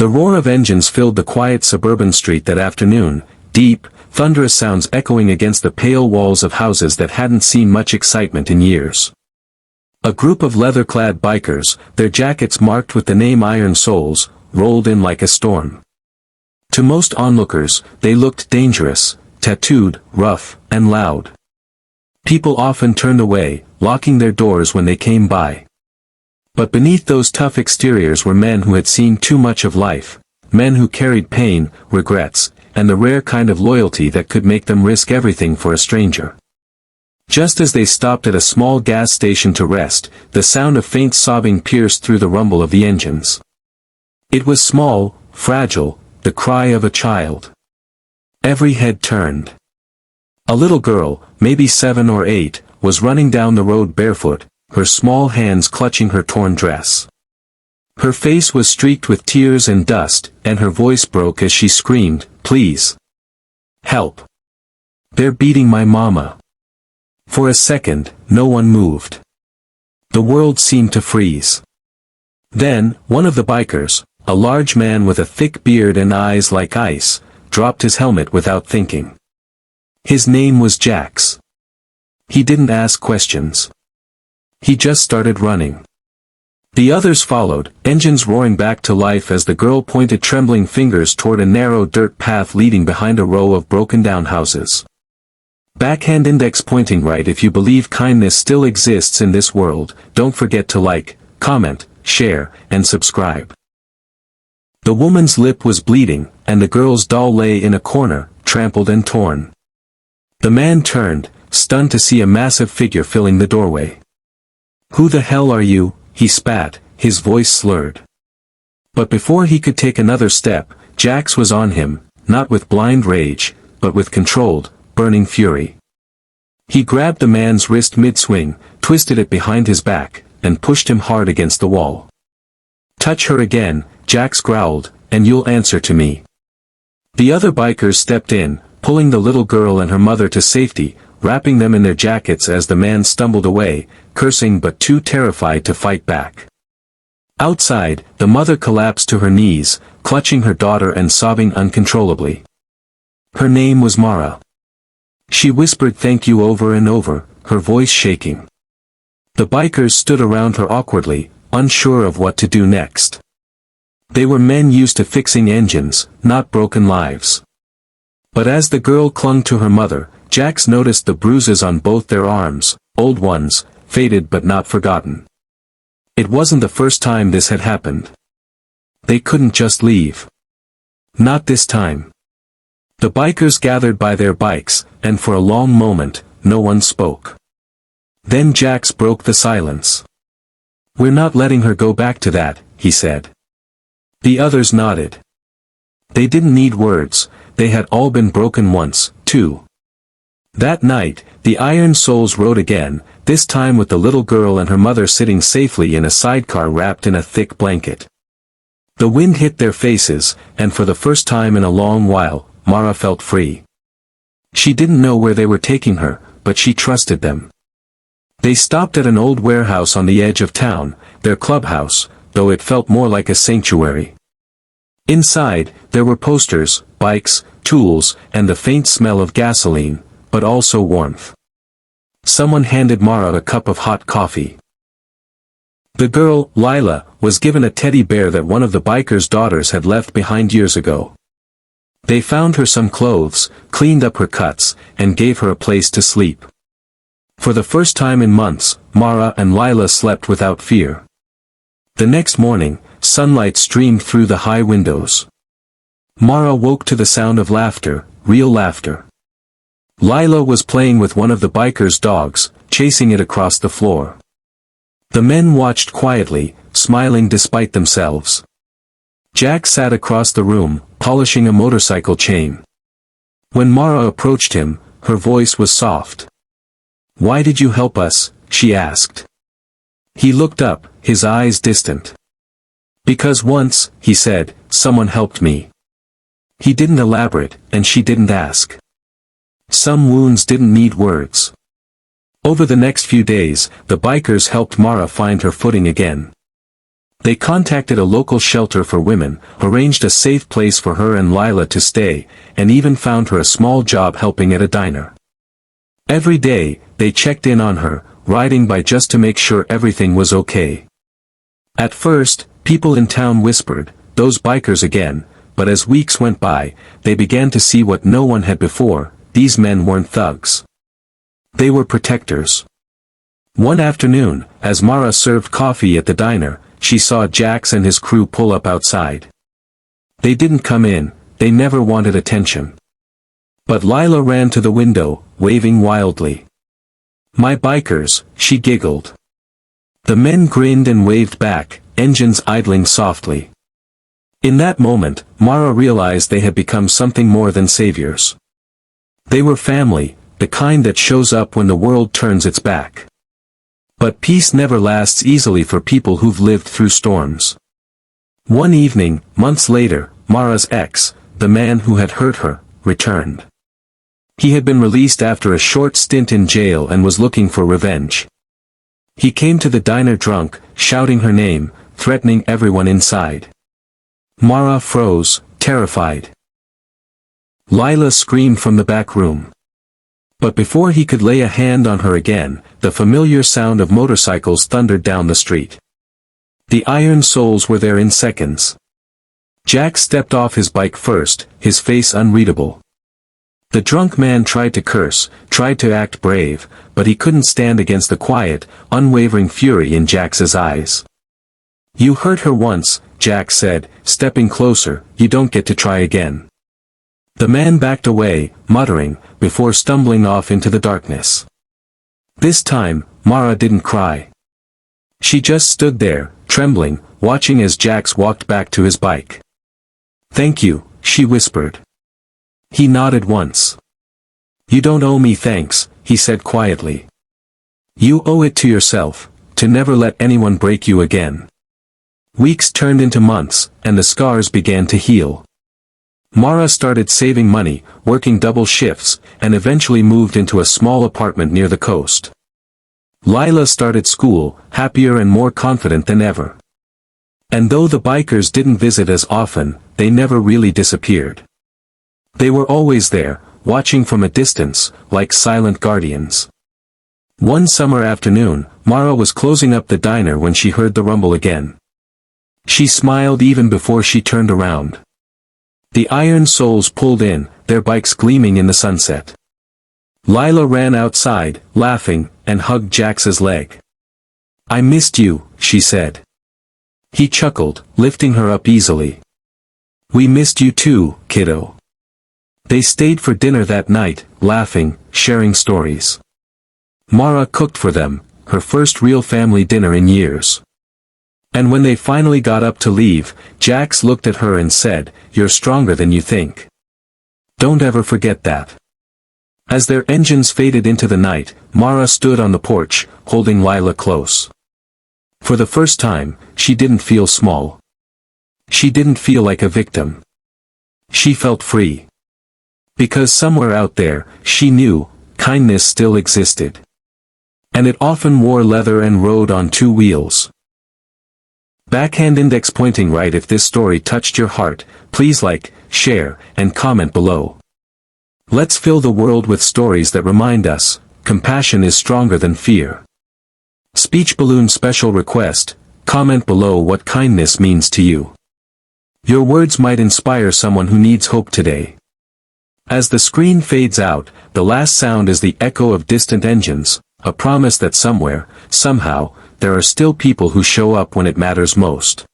The roar of engines filled the quiet suburban street that afternoon, deep, thunderous sounds echoing against the pale walls of houses that hadn't seen much excitement in years. A group of leather-clad bikers, their jackets marked with the name Iron Souls, rolled in like a storm. To most onlookers, they looked dangerous, tattooed, rough, and loud. People often turned away, locking their doors when they came by. But beneath those tough exteriors were men who had seen too much of life, men who carried pain, regrets, and the rare kind of loyalty that could make them risk everything for a stranger. Just as they stopped at a small gas station to rest, the sound of faint sobbing pierced through the rumble of the engines. It was small, fragile, the cry of a child. Every head turned. A little girl, maybe 7 or 8, was running down the road barefoot, her small hands clutching her torn dress. Her face was streaked with tears and dust, and her voice broke as she screamed, "Please! Help! They're beating my mama!" For a second, no one moved. The world seemed to freeze. Then, one of the bikers, a large man with a thick beard and eyes like ice, dropped his helmet without thinking. His name was Jax. He didn't ask questions. He just started running. The others followed, engines roaring back to life as the girl pointed trembling fingers toward a narrow dirt path leading behind a row of broken-down houses. Backhand index pointing right. If you believe kindness still exists in this world, don't forget to like, comment, share, and subscribe. The woman's lip was bleeding, and the girl's doll lay in a corner, trampled and torn. The man turned, stunned to see a massive figure filling the doorway. "Who the hell are you?" he spat, his voice slurred. But before he could take another step, Jax was on him, not with blind rage, but with controlled, burning fury. He grabbed the man's wrist mid-swing, twisted it behind his back, and pushed him hard against the wall. "Touch her again," Jax growled, "and you'll answer to me." The other bikers stepped in, pulling the little girl and her mother to safety, wrapping them in their jackets as the man stumbled away, cursing but too terrified to fight back. Outside, the mother collapsed to her knees, clutching her daughter and sobbing uncontrollably. Her name was Mara. She whispered thank you over and over, her voice shaking. The bikers stood around her awkwardly, unsure of what to do next. They were men used to fixing engines, not broken lives. But as the girl clung to her mother, Jax noticed the bruises on both their arms, old ones, faded but not forgotten. It wasn't the first time this had happened. They couldn't just leave. Not this time. The bikers gathered by their bikes, and for a long moment, no one spoke. Then Jax broke the silence. "We're not letting her go back to that," he said. The others nodded. They didn't need words, they had all been broken once, too. That night, the Iron Souls rode again, this time with the little girl and her mother sitting safely in a sidecar wrapped in a thick blanket. The wind hit their faces, and for the first time in a long while, Mara felt free. She didn't know where they were taking her, but she trusted them. They stopped at an old warehouse on the edge of town, their clubhouse, though it felt more like a sanctuary. Inside, there were posters, bikes, tools, and the faint smell of gasoline, but also warmth. Someone handed Mara a cup of hot coffee. The girl, Lila, was given a teddy bear that one of the biker's daughters had left behind years ago. They found her some clothes, cleaned up her cuts, and gave her a place to sleep. For the first time in months, Mara and Lila slept without fear. The next morning, sunlight streamed through the high windows. Mara woke to the sound of laughter, real laughter. Lila was playing with one of the biker's dogs, chasing it across the floor. The men watched quietly, smiling despite themselves. Jack sat across the room, polishing a motorcycle chain. When Mara approached him, her voice was soft. "Why did you help us?" she asked. He looked up, his eyes distant. "Because once," he said, "someone helped me." He didn't elaborate, and she didn't ask. Some wounds didn't need words. Over the next few days, the bikers helped Mara find her footing again. They contacted a local shelter for women, arranged a safe place for her and Lila to stay, and even found her a small job helping at a diner. Every day, they checked in on her, riding by just to make sure everything was okay. At first, people in town whispered, "Those bikers again," but as weeks went by, they began to see what no one had before: these men weren't thugs. They were protectors. One afternoon, as Mara served coffee at the diner, she saw Jax and his crew pull up outside. They didn't come in, they never wanted attention. But Lila ran to the window, waving wildly. "My bikers," she giggled. The men grinned and waved back, engines idling softly. In that moment, Mara realized they had become something more than saviors. They were family, the kind that shows up when the world turns its back. But peace never lasts easily for people who've lived through storms. One evening, months later, Mara's ex, the man who had hurt her, returned. He had been released after a short stint in jail and was looking for revenge. He came to the diner drunk, shouting her name, threatening everyone inside. Mara froze, terrified. Lila screamed from the back room. But before he could lay a hand on her again, the familiar sound of motorcycles thundered down the street. The iron souls were there in seconds. Jack stepped off his bike first, his face unreadable. The drunk man tried to curse, tried to act brave, but he couldn't stand against the quiet, unwavering fury in Jax's eyes. "You hurt her once," Jack said, stepping closer, "you don't get to try again." The man backed away, muttering, before stumbling off into the darkness. This time, Mara didn't cry. She just stood there, trembling, watching as Jax walked back to his bike. "Thank you," she whispered. He nodded once. "You don't owe me thanks," he said quietly. "You owe it to yourself, to never let anyone break you again." Weeks turned into months, and the scars began to heal. Mara started saving money, working double shifts, and eventually moved into a small apartment near the coast. Lila started school, happier and more confident than ever. And though the bikers didn't visit as often, they never really disappeared. They were always there, watching from a distance, like silent guardians. One summer afternoon, Mara was closing up the diner when she heard the rumble again. She smiled even before she turned around. The iron souls pulled in, their bikes gleaming in the sunset. Lila ran outside, laughing, and hugged Jax's leg. "I missed you," she said. He chuckled, lifting her up easily. "We missed you too, kiddo." They stayed for dinner that night, laughing, sharing stories. Mara cooked for them, her first real family dinner in years. And when they finally got up to leave, Jax looked at her and said, "You're stronger than you think. Don't ever forget that." As their engines faded into the night, Mara stood on the porch, holding Lila close. For the first time, she didn't feel small. She didn't feel like a victim. She felt free. Because somewhere out there, she knew, kindness still existed. And it often wore leather and rode on two wheels. Backhand index pointing right. If this story touched your heart, please like, share, and comment below. Let's fill the world with stories that remind us, compassion is stronger than fear. Speech balloon special request, comment below what kindness means to you. Your words might inspire someone who needs hope today. As the screen fades out, the last sound is the echo of distant engines, a promise that somewhere, somehow, there are still people who show up when it matters most.